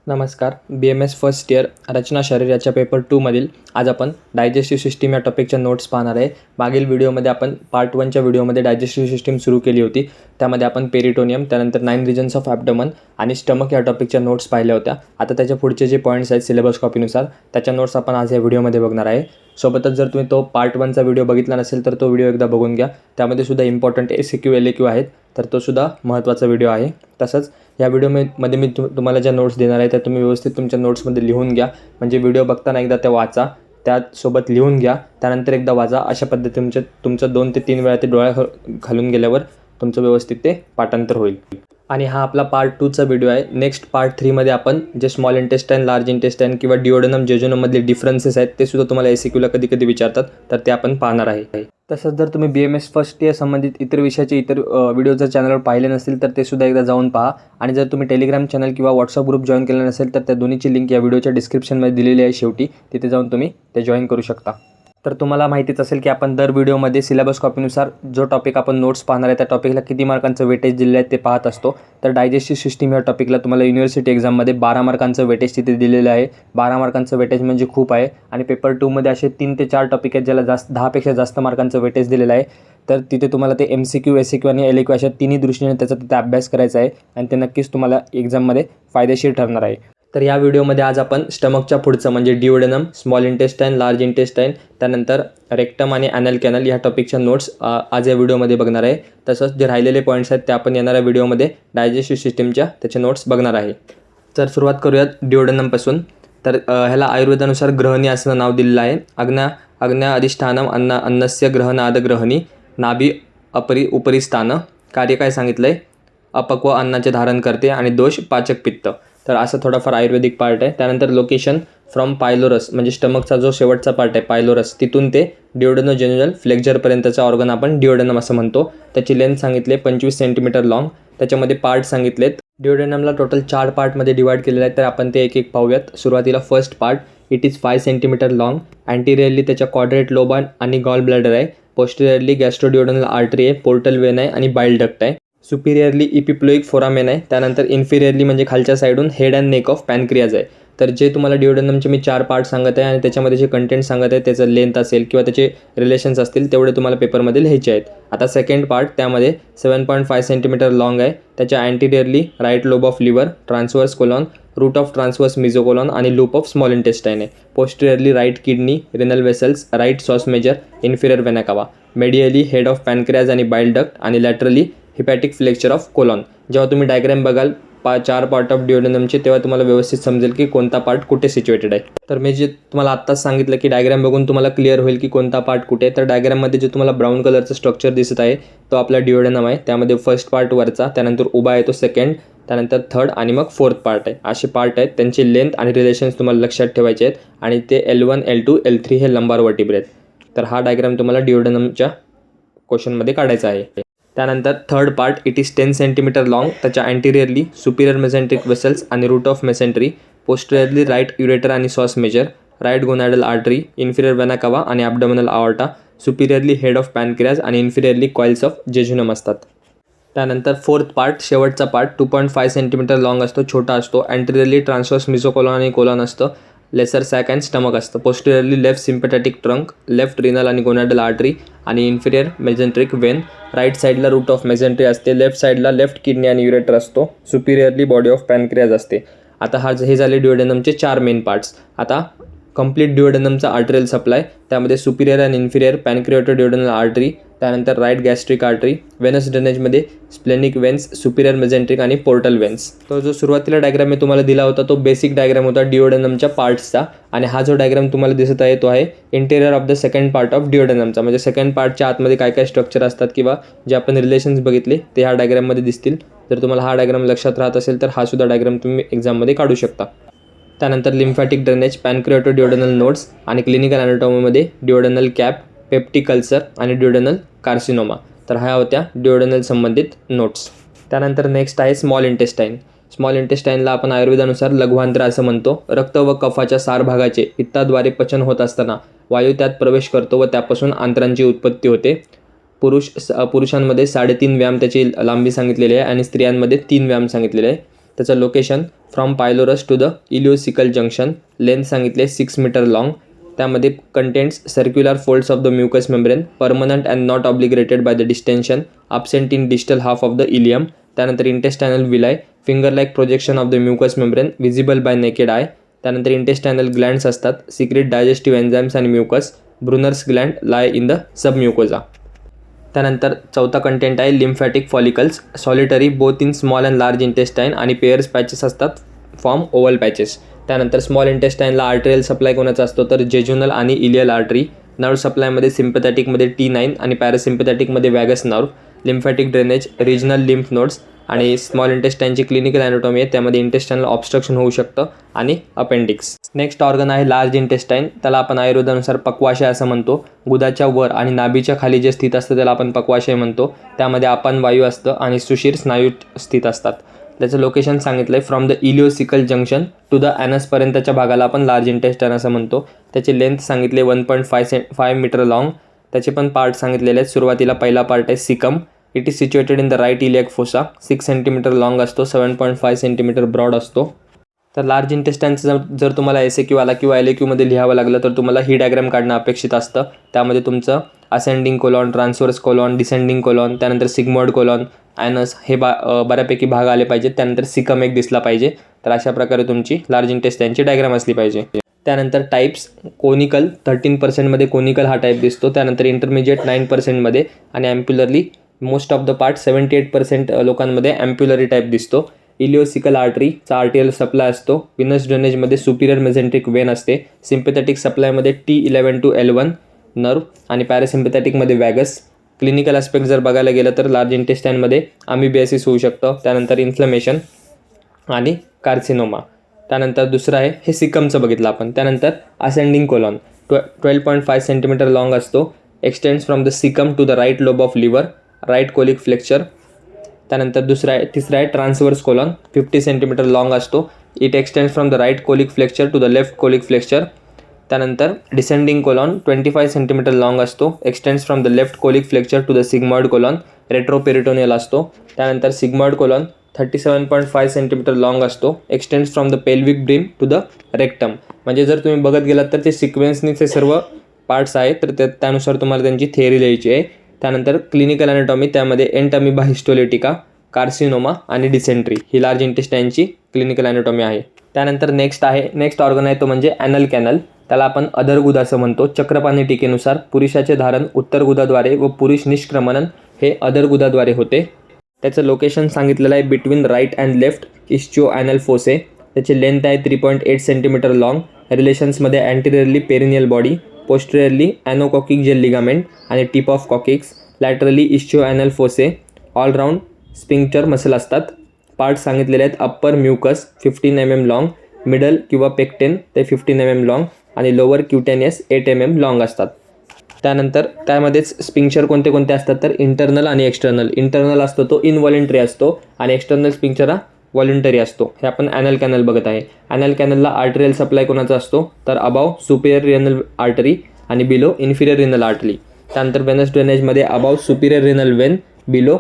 नमस्कार. BMS first year रचना शरीर याच्या पेपर 2मधील आज आपण डायजेस्टिव्ह सिस्टीम या टॉपिकच्या नोट्स पाहणार आहे. मागील व्हिडिओमध्ये आपण पार्ट 1च्या व्हिडिओमध्ये डायजेस्टिव्ह सिस्टीम सुरू केली होती. त्यामध्ये आपण पेरिटोनियम, त्यानंतर 9 रिजन्स ऑफ ॲब्डोमन आणि स्टमक या टॉपिकच्या नोट्स पाहिल्या होत्या. आता त्याच्या पुढचे जे पॉईंट्स आहेत सिलेबस कॉपीनुसार त्याच्या नोट्स आपण आज या व्हिडिओमध्ये बघणार आहे. सोबतच जर तुम्ही तो पार्ट 1चा व्हिडिओ बघितला नसेल तर तो व्हिडिओ एकदा बघून घ्या. त्यामध्ये सुद्धा इम्पॉर्टंट SQ LAQ आहेत, तर तो सुद्धा महत्त्वाचा व्हिडिओ आहे. तसंच या व्हिडिओमध्ये मी तुम्हाला ज्या नोट्स देणार आहे त्या तुम्ही व्यवस्थित तुमच्या नोट्समध्ये लिहून घ्या. म्हणजे व्हिडिओ बघताना एकदा त्या वाचा, त्यासोबत लिहून घ्या, त्यानंतर एकदा वाचा. अशा पद्धतीने तुमचं 2 ते 3 वेळा ते डोळ्या घालून गेल्यावर तुमचं व्यवस्थित ते पाठांतर होईल. आणि हा आपला पार्ट 2चा व्हिडिओ आहे. नेक्स्ट पार्ट 3मध्ये आपण जे स्मॉल इंटेस्टाईन, लार्ज इंटेस्टाईन किंवा डिओडेनम, जेजुनममधले डिफरन्सेस आहेत ते सुद्धा तुम्हाला SQला कधी विचारतात, तर ते आपण पाहणार आहे. तसंच जर तुम्ही BMS फर्स्ट इयर संबंधित इतर विषयाचे व्हिडिओ जर चॅनलवर पाहिले नसतील तर ते सुद्धा एकदा जाऊन पहा. आणि जर तुम्ही टेलिग्राम चॅनल किंवा व्हॉट्सअप ग्रुप जॉईन केला नसेल तर त्या दोन्हीची लिंक या व्हिडिओच्या डिस्क्रिप्शनमध्ये दिलेली आहे. शेवटी तिथे जाऊन तुम्ही ते जॉईन करू शकता. तर तुम्हाला माहितीच असेल की आपण दर व्हिडिओमध्ये सिलेबस कॉपीनुसार जो टॉपिक आपण नोट्स पाहणार आहे त्या टॉपिकला किती मार्कांचं वेटेज दिलेलं आहे ते पाहत असतो. तर डायजेस्टिव्ह सिस्टीम या टॉपिकला तुम्हाला युनिव्हर्सिटी एक्झाममध्ये 12 मार्कांचं वेटेज तिथे दिलेलं आहे. 12 मार्कांचं वेटेज म्हणजे खूप आहे. आणि पेपर 2मध्ये असे 3 ते 4 टॉपिक आहेत ज्याला 10पेक्षा जास्त मार्कांचं वेटेज दिलेलं आहे. तर तिथे तुम्हाला ते MCQ, SQ आणि LAQ अशा तिन्ही दृष्टीने त्याचा तिथे अभ्यास करायचा आहे आणि ते नक्कीच तुम्हाला एक्झाममध्ये फायदेशीर ठरणार आहे. तर या व्हिडिओमध्ये आज आपण स्टमकच्या पुढचं म्हणजे duodenum, small intestine, large intestine, त्यानंतर रेक्टम आणि ॲनल कॅनल या टॉपिकच्या नोट्स आज या व्हिडिओमध्ये बघणार आहे. तसंच जे राहिलेले पॉईंट्स आहेत ते आपण येणाऱ्या व्हिडिओमध्ये डायजेस्टिव्ह सिस्टीमच्या त्याचे नोट्स बघणार आहे. तर सुरुवात करूयात डिओडेनमपासून. तर ह्याला आयुर्वेदानुसार ग्रहणी असं नाव दिलेलं आहे. अग्न्या अधिष्ठानम अन्नस्य ग्रहणाद ग्रहणी नाभी उपरी स्थान. कार्य काय सांगितलं आहे? अपक्व अन्नाचे धारण करते आणि दोष पाचक पित्त. तर असं थोडाफार आयुर्वेदिक पार्ट आहे. त्यानंतर लोकेशन फ्रॉम पायलोरस म्हणजे स्टमकचा जो शेवटचा पार्ट आहे पायलोरस, तिथून ते डिओडेनोजेनियल फ्लेक्झरपर्यंतचा ऑर्गन आपण डिओडेनम असं म्हणतो. त्याची लेंथ सांगितले 25 सेंटीमीटर लॉंग. त्याच्यामध्ये पार्ट सांगितलेत. डिओडेनमला टोटल 4 पार्टमध्ये डिवाईड केलेलं आहे. तर आपण ते एक पाहूयात. सुरुवातीला first part, it is 5 centimetre long. Anteriorly त्याच्या क्वाड्रेट लोब आणि गॉल ब्लॅडर आहे. पोस्टिरियरली गॅस्ट्रोडिओडेनल आर्टरी आहे, पोर्टल वेन आहे आणि बाईल डक्ट आहे. सुपिरियरली इपिप्लोइक फोरामेन आहे. त्यानंतर इन्फिरियरली म्हणजे खालच्या साईडून head and neck of pancreas आहे. तर जे तुम्हाला डिओडेनमचे मी 4 पार्ट सांगत आहे आणि त्याच्यामध्ये जे कंटेंट सांगत आहे त्याचं लेंथ असेल किंवा त्याचे रिलेशन्स असतील तेवढे तुम्हाला पेपरमध्ये लिहायचे आहेत. आता सेकंड पार्ट, त्यामध्ये 7.5 सेंटीमीटर लॉंग आहे. त्याच्या anteriorly right lobe of liver, transverse colon, root of transverse mesocolon आणि लूप ऑफ स्मॉल इंटेस्टाईन आहे. Posteriorly right kidney, renal vessels, right psoas major, inferior vena cava. Medially head of pancreas आणि bile duct आणि laterally hepatic flexure of colon. जेव्हा तुम्ही diagram बघाल 4 part of डिओडेनमचे तेव्हा तुम्हाला व्यवस्थित समजेल की कोणता पार्ट कुठे सिच्युएटेड आहे. तर मी जे तुम्हाला आत्ताच सांगितलं की डायग्राम बघून तुम्हाला क्लिअर होईल की कोणता पार्ट कुठे आहे. तर डायग्राममध्ये जे तुम्हाला ब्राऊन कलरचं स्ट्रक्चर दिसत आहे तो आपला डिओडेनम आहे. त्यामध्ये फर्स्ट पार्ट वरचा, त्यानंतर उभा आहे तो सेकंड, त्यानंतर थर्ड आणि मग फोर्थ पार्ट आहे. असे पार्ट आहेत. त्यांची लेंथ आणि रिलेशन्स तुम्हाला लक्षात ठेवायचे आहेत. आणि ते L1, L2, L3 हे लंबार वर्टिब्रे आहेत. तर हा डायग्राम तुम्हाला डिओडेनमच्या क्वेश्चनमध्ये काढायचा आहे. त्यानंतर third part, it is 10 centimetre long. त्याच्या अँटिरियरली सुपिरियर मेसेंट्रिक वेसल्स आणि root of mesentery, posteriorly right ureter आणि psoas major, right gonadal artery, inferior vena cava आणि abdominal aorta, superiorly head of pancreas आणि inferiorly coils of jejunum असतात. त्यानंतर fourth part, शेवटचा part 2.5 centimetre long असतो, छोटा असतो. अँटिरियरली ट्रान्सवर्स मिझोकोलॉन आणि कोलॉन असतं. लेसर सॅक अँड स्टमक असतं. Posteriorly left sympathetic trunk, left renal आणि गोनॅडल आर्टरी आणि इन्फिरियर मेजेंट्रिक वेन. राईट साईडला रूट ऑफ मेजेंट्री असते. लेफ्ट साईडला लेफ्ट किडनी आणि युरेटर असतो. सुपिरियरली बॉडी ऑफ पॅनक्रियाज असते. आता हे झाले डिओडेनमचे 4 मेन पार्ट्स. आता कंप्लीट डिओडेनमचा आर्टरियल सप्लाय, त्यामध्ये सुपिरियर आणि इन्फिरियर पॅनक्रियोटो डिओडेनल आर्टरी, त्यानंतर राईट गॅस्ट्रिक आर्टरी, वेनस ड्रेनेजमध्ये स्प्लेनिक वेन्स, सुपिरियर मेजेंट्रिक आणि पोर्टल वेन्स. तो जो सुरुवातीला डायग्राम मी तुम्हाला दिला होता तो बेसिक डायग्राम होता डिओडेनमच्या पार्ट्सचा. आणि हा जो डायग्राम तुम्हाला दिसत आहे तो आहे interior of the second part ऑफ डिओडेनमचा. म्हणजे सेकंड पार्टच्या आतमध्ये काय काय स्ट्रक्चर असतात किंवा जे आपण रिलेशन्स बघितले ते ह्या डायग्राममध्ये दिसतील. जर तुम्हाला हा डायग्राम लक्षात राहत असेल तर हा सुद्धा डायग्राम तुम्ही एक्झाममध्ये काढू शकता. त्यानंतर lymphatic drainage, pancreaticoduodenal nodes आणि क्लिनिकल ॲनाटॉमीमध्ये डिओडेनल कॅप, पेप्टिक कल्चर आणि डिओडेनल कार्सिनोमा. तर ह्या होत्या डिओडेनल संबंधित नोट्स. त्यानंतर नेक्स्ट आहे स्मॉल इंटेस्टाईन. स्मॉल इंटेस्टाईनला आपण आयुर्वेदानुसार लघ्वांत्र असं म्हणतो. रक्त व कफाच्या सार भागाचे पित्ताद्वारे पचन होत असताना वायू त्यात प्रवेश करतो व त्यापासून आंत्रांची उत्पत्ती होते. पुरुषांमध्ये 3.5 व्यायाम त्याची लांबी सांगितलेली आहे आणि स्त्रियांमध्ये 3 व्यायाम सांगितलेले आहे. त्याचं location from pylorus to the ileocaecal junction, length सांगितले 6 मीटर लॉंग. त्यामध्ये contents circular folds of the mucous membrane, permanent and not obliterated by the distension, absent in distal half of the ileum. त्यानंतर intestinal villi, finger like projection of the mucous membrane, visible by naked eye. त्यानंतर intestinal glands असतात, secrete digestive enzymes आणि mucus. Brunner's gland lie in the submucosa. त्यानंतर चौथा content आहे lymphatic follicles, solitary both in small and large intestine आणि Peyer's patches असतात form oval patches. त्यानंतर small इंटेस्टाईनला आर्टेरियल सप्लाय कोणाचा असतो तर जेजुनल आणि इलियल आर्टरी. नर्व सप्लायमध्ये सिम्पॅथॅटिकमध्ये T9 आणि पॅरासिम्पॅथॅटिकमध्ये vagus nerve. Lymphatic drainage, regional lymph nodes. आणि स्मॉल इंटेस्टाईनची क्लिनिकल ॲनाटॉमी आहे, त्यामध्ये इंटेस्टाइनल ऑब्स्ट्रक्शन होऊ शकतं आणि अपेंडिक्स. नेक्स्ट ऑर्गन आहे लार्ज इंटेस्टाईन, त्याला आपण आयुर्वेदानुसार पक्वाशय असं म्हणतो. गुदाच्या वर आणि नाभीच्या खाली जे स्थित असतं त्याला आपण पक्वाशय म्हणतो. त्यामध्ये अपान वायू असतं आणि सुशीर स्नायू स्थित असतात. त्याचं लोकेशन सांगितलं आहे from the ileocaecal junction to the ॲनसपर्यंतच्या भागाला आपण लार्ज इंटेस्टाईन असं म्हणतो. त्याची लेंथ सांगितले 1.5 मीटर लॉंग. त्याचे पण पार्ट सांगितलेले आहेत. सुरुवातीला पहिला पार्ट आहे caecum. It is situated in the right iliac fossa. 6 centimetre long असतो, 7.5 सेंटीमीटर ब्रॉड असतो. तर लार्ज इंटेस्टाईनचं जर तुम्हाला SAQ आला किंवा LAQमध्ये लिहावं लागलं तर तुम्हाला ही डायग्राम काढणं अपेक्षित असतं. त्यामध्ये तुमचं ascending colon, transverse colon, descending colon, त्यानंतर सिग्मॉइड कोलॉन, ॲनस हे बऱ्यापैकी भाग आले पाहिजेत. त्यानंतर सिकम एक दिसला पाहिजे. तर अशा प्रकारे तुमची लार्ज इंटेस्टाईनची डायग्राम असली पाहिजे. त्यानंतर टाईप्स, कोनिकल 13% कोनिकल हा टाईप दिसतो. त्यानंतर इंटरमिजिएट 9% आणि ampullary most of the part 78% लोकांमध्ये ॲम्प्युलरी टाईप दिसतो. इलिओसिकल आर्टरीचा आर्टियल सप्लाय असतो. विनस ड्रेनेजमध्ये सुपिरियर मेझेंट्रिक वेन असते. सिम्पॅथॅटिक सप्लायमध्ये T11 to L1 नर्व आणि पॅरासिम्पॅथॅटिकमध्ये वॅगस. क्लिनिकल ॲस्पेक्ट जर बघायला गेलं तर लार्ज इंटेस्टाईनमध्ये अमिबियासिस होऊ शकतं. त्यानंतर इन्फ्लमेशन आणि कार्सिनोमा. त्यानंतर दुसरं आहे हे सिकमचं बघितलं आपण. त्यानंतर असेंडिंग कोलॉन 12.5 सेंटीमीटर लॉंग असतो. Extends from the caecum to the right lobe of liver, right colic flexure. त्यानंतर तिसरा आहे ट्रान्सवर्स कोलॉन 50 सेंटीमीटर लॉंग असतो. It extends from the right colic flexure to the left colic flexure. त्यानंतर descending colon 25 centimetre long असतो. Extends from the left colic flexure to the sigmoid colon, retroperitoneal असतो. त्यानंतर sigmoid colon 37.5 centimetre long असतो. Extends from the pelvic brim to the rectum. म्हणजे जर तुम्ही बघत गेलात तर ते सिक्वेन्सनीचे सर्व पार्ट्स आहेत, तर त्यानुसार तुम्हाला त्यांची थिअरी लिहायची आहे. त्यानंतर क्लिनिकल ॲनाटॉमी, त्यामध्ये एंटॅमिबा हिस्टोलिटिका, कार्सिनोमा आणि डिसेंट्री ही लार्ज इंटेस्टाईनची क्लिनिकल ॲनाटॉमी आहे. त्यानंतर नेक्स्ट ऑर्गन आहे तो म्हणजे ॲनल कॅनल. त्याला आपण अधरगुदा असं म्हणतो. चक्रपाणी टीकेनुसार पुरुषाचे धारण उत्तर गुदाद्वारे व पुरुष निष्क्रमणन हे अधरगुदाद्वारे होते. त्याचं लोकेशन सांगितलेलं आहे between right and left ischio anal fossae. त्याची लेंथ आहे 3.8 सेंटीमीटर लॉंग. रिलेशन्समध्ये anteriorly perineal body, posteriorly anococcygeal ligament आणि tip of coccyx. Laterally ischio anal fossae. All round sphincter muscle असतात. पार्ट सांगितलेले आहेत upper mucous 15 mm long, middle किंवा pecten ते 15 mm long आणि लोअर क्युटेनियस 8 mm लॉंग असतात. त्यानंतर त्यामध्येच स्पिंक्चर कोणते असतात तर इंटरनल आणि एक्सटर्नल. इंटरनल असतो तो इनव्हॉलेंटरी असतो आणि एक्सटर्नल स्पिंक्चर हा व्हॉलेंटरी असतो. हे आपण ॲनल कॅनल बघत आहे. ॲनल कॅनलला आर्टरियल सप्लाय कोणाचा असतो तर अबाव सुपिरियर रिनल आर्टरी आणि बिलो इन्फिरियर रिनल आर्टरी. त्यानंतर वेनस ड्रेनेजमध्ये above superior renal vein, below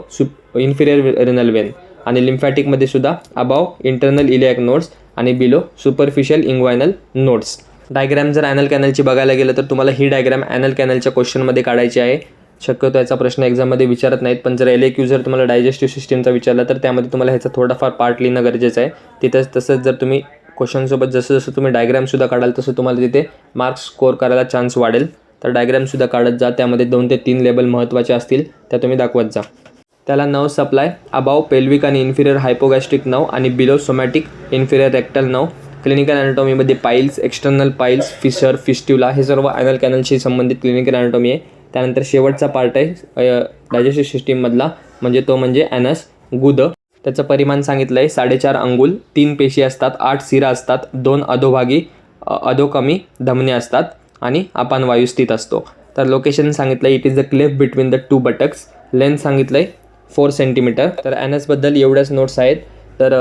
inferior renal vein. आणि लिम्फॅटिकमध्ये सुद्धा अबाव इंटरनल इलियाक नोड्स आणि below superficial inguinal nodes. Diagram जर ॲनल कॅनलची बघायला गेलं तर तुम्हाला ही डायग्रॅम ॲनल कॅनलच्या क्वेश्चनमध्ये काढायची आहे. शक्यतो याचा प्रश्न एक्झाममध्ये विचारत नाहीत, पण जर LAQ जर तुम्हाला डायजेस्टिव्ह सिस्टीमचा विचारला तर त्यामध्ये तुम्हाला ह्याचा थोडाफार पार्ट लिहिणं गरजेचं आहे. तसंच जर तुम्ही क्वेश्चनसोबत जसं तुम्ही डायग्रॅमसुद्धा काढाल तसं तुम्हाला तिथे मार्क्स स्कोअर करायला चान्स वाढेल. तर डायग्रॅमसुद्धा काढत जा. त्यामध्ये 2 ते 3 लेबल महत्त्वाचे असतील त्या तुम्ही दाखवत जा. त्याला नर्व सप्लाय अबाव पेल्विक आणि इन्फिरियर हायपोगॅस्ट्रिक नर्व आणि below somatic inferior rectal nerve. Clinical ॲनाटॉमीमध्ये piles, external piles, fissure, fistula हे सर्व ॲनल कॅनलशी संबंधित क्लिनिकल ॲनाटॉमी आहे. त्यानंतर शेवटचा पार्ट आहे डायजेस्टिव्ह सिस्टीममधला म्हणजे ॲनस गुद. त्याचं परिमाण सांगितलं आहे 4.5 अंगुल. 3 पेशी असतात, 8 शिरा असतात, 2 अधोभागी अधोकमी धमनी असतात आणि अपान वायू स्थित असतो. तर लोकेशन सांगितलं it is the cleft between the 2 buttocks. Length सांगितलं आहे 4 सेंटीमीटर. तर ॲनसबद्दल एवढ्याच नोट्स आहेत. तर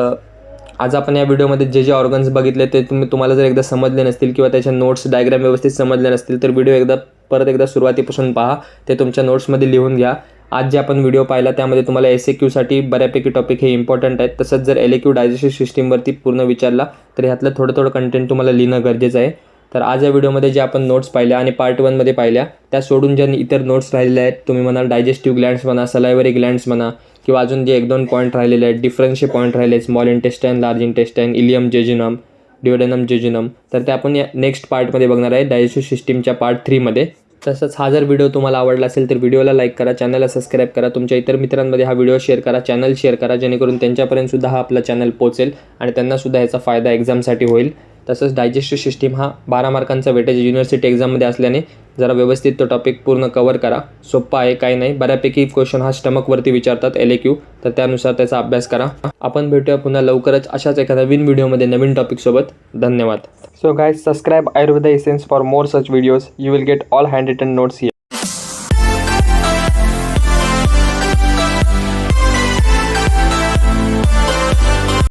आज आपण या व्हिडिओमध्ये जे ऑर्गन्स बघितले ते तुम्हाला जर एकदा समजले नसतील किंवा त्याच्या नोट्स डायग्राम व्यवस्थित समजले नसतील तर व्हिडिओ परत एकदा सुरुवातीपासून पहा. ते तुमच्या नोट्समध्ये लिहून घ्या आज जे आपण व्हिडिओ पाहिला त्यामध्ये तुम्हाला SAQसाठी बऱ्यापैकी टॉपिक हे इम्पॉर्टंट आहेत. तसंच जर LAQ डायजेस्टिव्ह सिस्टीमवरती पूर्ण विचारला तर ह्यातलं थोडं कंटेंट तुम्हाला लिहिणं गरजेचं आहे. तर आज या व्हिडिओमध्ये जे आपण नोट्स पाहिल्या आणि पार्ट 1मध्ये पाहिल्या त्या सोडून ज्या इतर नोट्स राहिलेल्या आहेत, तुम्ही म्हणाल डायजेस्टिव्ह ग्लँड्स म्हणा, सलायवरी ग्लँड्स म्हणा, किंवा अजून जे 1-2 पॉईंट राहिलेले आहेत, डिफरन्सचे पॉईंट राहिले, small intestine, large intestine, ileum jejunum, duodenum jejunum, तर ते आपण या नेक्स्ट पार्टमध्ये बघणार आहे, डायजेस्टिव्ह सिस्टीमच्या पार्ट 3मध्ये. तसंच हा जर व्हिडिओ तुम्हाला आवडला असेल तर व्हिडिओला लाईक करा, चॅनलला सबस्क्राईब करा, तुमच्या इतर मित्रांमध्ये हा व्हिडिओ शेअर करा, चॅनल शेअर करा, जेणेकरून त्यांच्यापर्यंत सुद्धा हा आपला चॅनल पोहोचेल आणि त्यांनासुद्धा याचा फायदा एक्झामसाठी होईल. तसंच डायजेस्टिव्ह सिस्टीम हा 12 मार्कांचा वेटेज युनिव्हर्सिटी एक्झाममध्ये असल्याने जरा व्यवस्थित तो टॉपिक पूर्ण कवर करा. सोप्पा आहे, काही नाही, बऱ्यापैकी क्वेश्चन हा स्टमकवरती विचारतात LAQ, तर त्यानुसार त्याचा अभ्यास करा. आपण भेटूया पुन्हा लवकरच अशाच एका नवीन व्हिडिओमध्ये नवीन टॉपिकसोबत. धन्यवाद. So guys, subscribe Ayurveda Essence for more such videos. You will get all handwritten notes here.